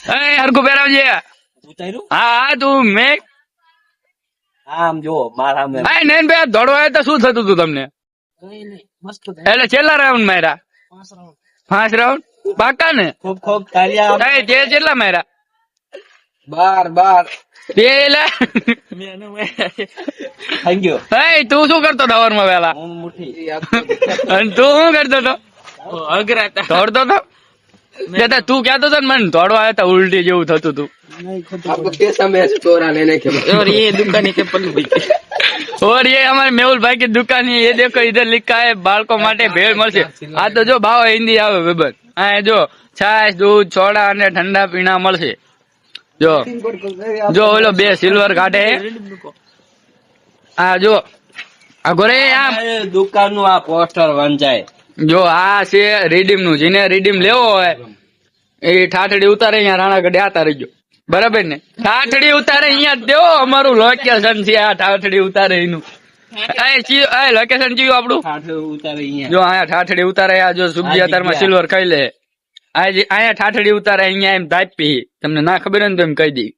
હરખું પહેરાવજે. ઉતાર્યું હા તું મેં આમ જો મારા મેં નૈન ભાઈ દોડવા આવ્યા તો શું થતું હતું તમને? એટલે છેલ્લા રાઉન્ડ માર્યા 5 રાઉન્ડ પાકા ને? ખૂબ ખૂબ તાલિયા તે કેટલા માર્યા? 12 પેલા થઈ ગયો તું શું કરતો હતો સવારમાં પેલા? હું મુઠ્ઠી અને તું શું કરતો હતો? દોડતો હતો? તું કહેતો હતો ને મને દોડવા આવ્યા હતા ઉલટી જેવું થતું હતું. आपको कैसा मैच चोरा लेने के बाद और ये दुकान के पल्लू भाई और ये हमारे मेहुल भाई की दुकान है. ये देखो इधर लिखा है बालको માટે ભેળ મળશે. આ તો જો ભાવ હિન્દી આવે બબર. હા જો છાશ દૂધ છોડા અને ઠંડા પીણા મળશે. જો ઓલો 2 સિલ્વર કાઢે. હા જો આ ગોરે આમ દુકાન નું આ પોસ્ટર વંચાય જો આ છે રીડીમ નું. જેને રીડીમ લેવો હોય એ ઠાઠડી ઉતારે અહીંયા રાણાગઢે આતા રહીજો. બરાબર ને? ઠાઠડી ઉતારે અહીંયા જ દેવો. અમારું લોકેશન છે આ ઠાઠડી ઉતારે એનું. લોકેશન ચીયું આપણું? ઉતારે અહીંયા જો અહીંયા ઠાઠડી ઉતારે. આ જો સુબજી અતારમાં સિલ્વર ખાઈ લે. અહીંયા ઠાઠડી ઉતારે અહીંયા એમ દાપી. તમને ના ખબર હોય ને તો એમ કહી દી.